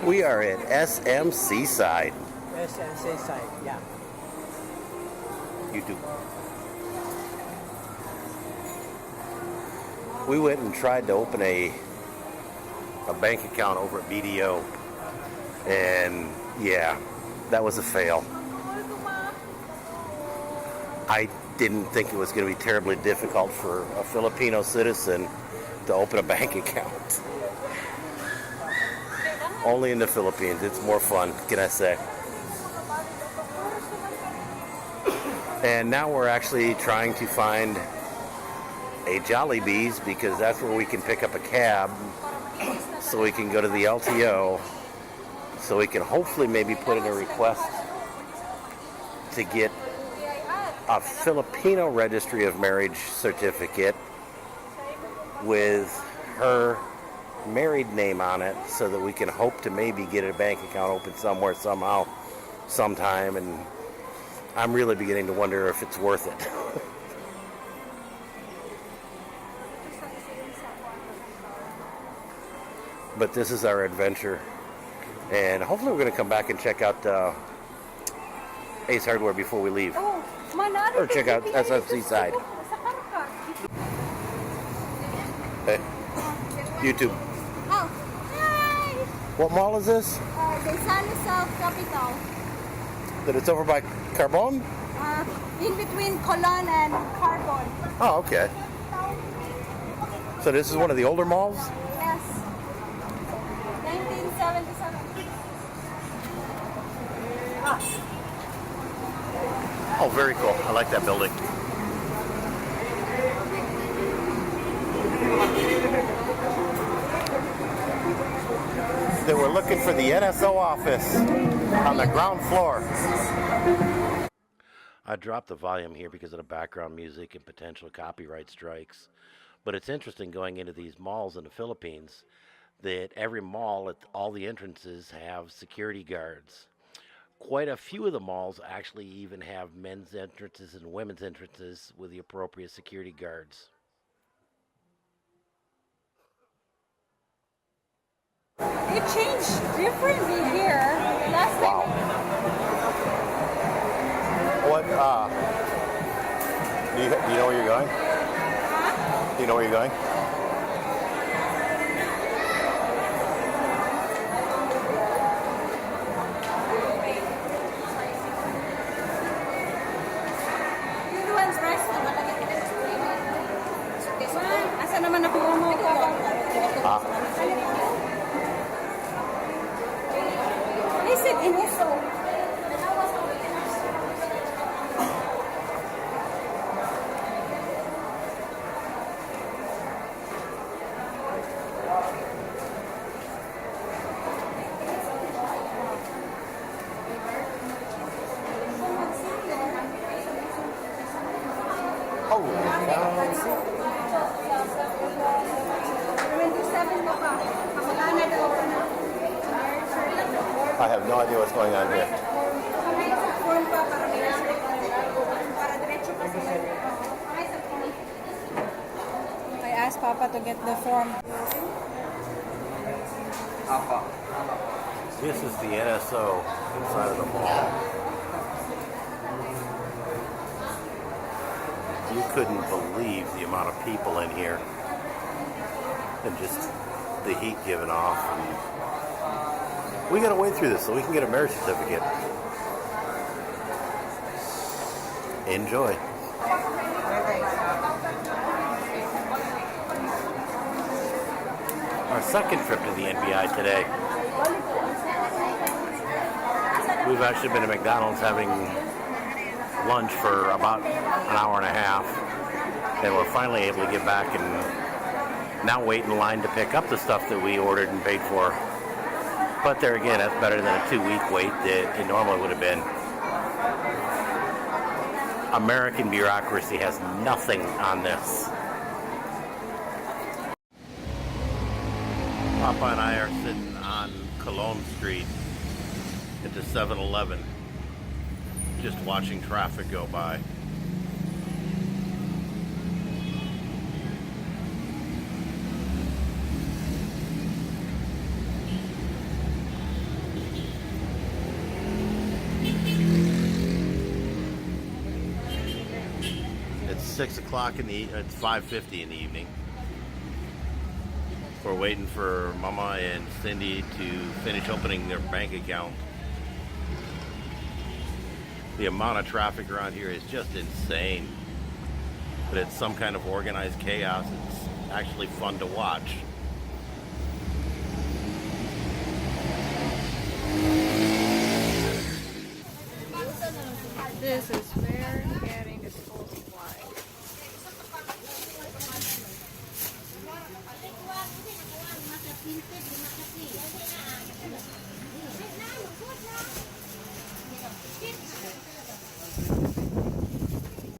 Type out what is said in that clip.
We are at SM Seaside. SM Seaside, yeah. YouTube. We went and tried to open a bank account over at BDO, and yeah, that was a fail. I didn't think it was going to be terribly difficult for a Filipino citizen to open a bank account. Only in the Philippines, it's more fun, can I say? And now we're actually trying to find a Jollibee's because that's where we can pick up a cab so we can go to the LTO, so we can hopefully maybe put in a request to get a Filipino registry of marriage certificate with her married name on it, so that we can hope to maybe get a bank account open somewhere, somehow, sometime. And I'm really beginning to wonder if it's worth it. But this is our adventure, and hopefully we're going to come back and check out Ace Hardware before we leave. Or check out SM Seaside. Hey, YouTube. Oh, hi! What mall is this? The Sun South Capital. That it's over by Carbon? In between Colon and Carbon. Oh, okay. So this is one of the older malls? Yes. 1977. Oh, very cool. I like that building. They were looking for the NSO office on the ground floor. I dropped the volume here because of the background music and potential copyright strikes. But it's interesting going into these malls in the Philippines that every mall, at all the entrances, have security guards. Quite a few of the malls actually even have men's entrances and women's entrances with the appropriate security guards. It changed differently here. Last Wow. What, do you know where you're going? Do you know where you're going? Asa naman nakuha mo? They said in Iso. I have no idea what's going on here. I asked Papa to get the form. This is the NSO inside of the mall. You couldn't believe the amount of people in here, and just the heat giving off. And we gotta wade through this so we can get a marriage certificate. Enjoy. Our second trip to the NBI today. We've actually been to McDonald's having lunch for about an hour and a half, and we're finally able to get back and now wait in line to pick up the stuff that we ordered and paid for. But there again, that's better than a 2-week wait that it normally would have been. American bureaucracy has nothing on this. Papa and I are sitting on Cologne Street at the 7-Eleven, just watching traffic go by. 6 o'clock it's 5:50 in the evening. We're waiting for Mama and Cindy to finish opening their bank account. The amount of traffic around here is just insane. But it's some kind of organized chaos. It's actually fun to watch. This is